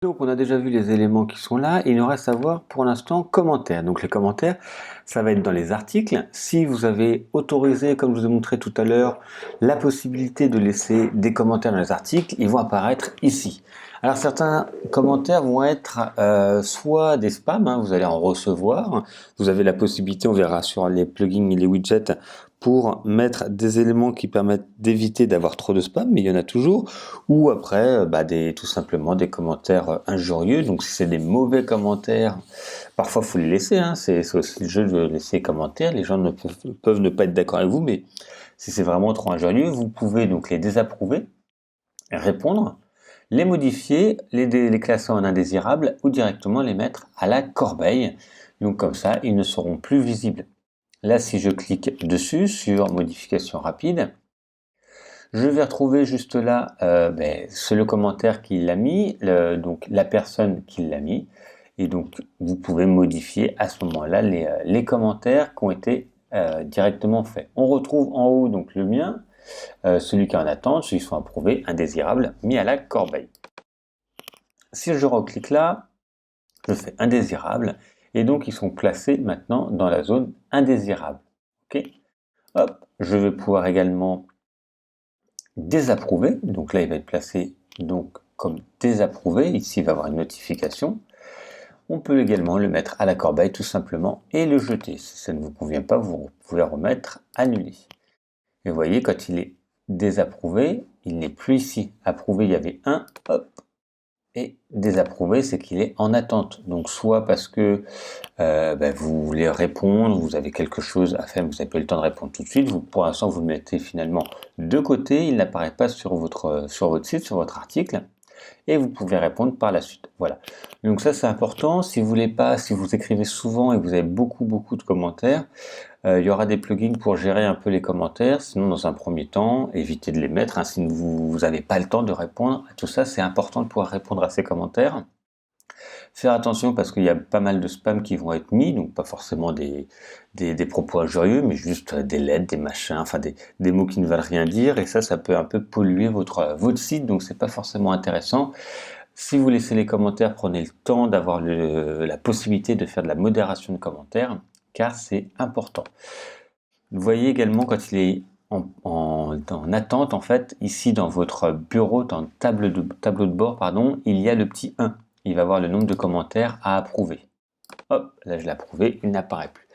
Donc on a déjà vu les éléments qui sont là, il nous reste à voir pour l'instant commentaires. Donc les commentaires, ça va être dans les articles. Si vous avez autorisé, comme je vous ai montré tout à l'heure, la possibilité de laisser des commentaires dans les articles, ils vont apparaître ici. Alors certains commentaires vont être soit des spams, hein, vous allez en recevoir. Vous avez la possibilité, on verra sur les plugins et les widgets, pour mettre des éléments qui permettent d'éviter d'avoir trop de spam, mais il y en a toujours. Ou après, tout simplement des commentaires injurieux. Donc si c'est des mauvais commentaires, parfois faut les laisser, hein, c'est aussi le jeu de laisser les commentaires. Les gens peuvent ne pas être d'accord avec vous, mais si c'est vraiment trop injurieux, vous pouvez donc les désapprouver, répondre, les modifier, les classer en indésirables ou directement les mettre à la corbeille. Donc comme ça, ils ne seront plus visibles. Là, si je clique dessus sur modification rapide, je vais retrouver juste là c'est le commentaire qui l'a mis, donc la personne qui l'a mis. Et donc, vous pouvez modifier à ce moment-là les commentaires qui ont été directement faits. On retrouve en haut donc le mien, celui qui est en attente, celui qui sont approuvés, indésirables, mis à la corbeille. Si je reclique là, je fais indésirable, et donc ils sont classés maintenant dans la zone indésirable. Ok. Hop, je vais pouvoir également désapprouvé, donc là il va être placé donc comme désapprouvé, ici il va avoir une notification. On peut également le mettre à la corbeille tout simplement et le jeter. Si ça ne vous convient pas, vous pouvez le remettre annulé. Et vous voyez, quand il est désapprouvé, il n'est plus ici. Approuvé, il y avait un, hop, et désapprouvé, c'est qu'il est en attente. Donc soit parce que vous voulez répondre, vous avez quelque chose à faire, vous n'avez pas eu le temps de répondre tout de suite, pour l'instant vous le mettez finalement de côté, il n'apparaît pas sur votre site, sur votre article, et vous pouvez répondre par la suite. Voilà. Donc ça c'est important. Si vous voulez pas, si vous écrivez souvent et que vous avez beaucoup de commentaires, il y aura des plugins pour gérer un peu les commentaires. Sinon, dans un premier temps, évitez de les mettre. Hein, si vous n'avez pas le temps de répondre à tout ça, c'est important de pouvoir répondre à ces commentaires. Faire attention parce qu'il y a pas mal de spams qui vont être mis, donc pas forcément des propos injurieux, mais juste des lettres, des machins, enfin des mots qui ne veulent rien dire, et ça peut un peu polluer votre site, donc c'est pas forcément intéressant. Si vous laissez les commentaires, prenez le temps d'avoir la possibilité de faire de la modération de commentaires, car c'est important. Vous voyez également quand il est en attente, en fait, ici dans votre bureau, dans le tableau de bord, pardon, il y a le petit 1. Il va voir le nombre de commentaires à approuver. Hop, là je l'ai approuvé, il n'apparaît plus.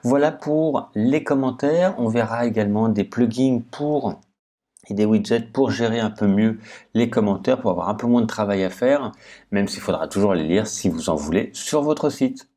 Voilà pour les commentaires. On verra également des plugins et des widgets pour gérer un peu mieux les commentaires, pour avoir un peu moins de travail à faire, même s'il faudra toujours les lire si vous en voulez sur votre site.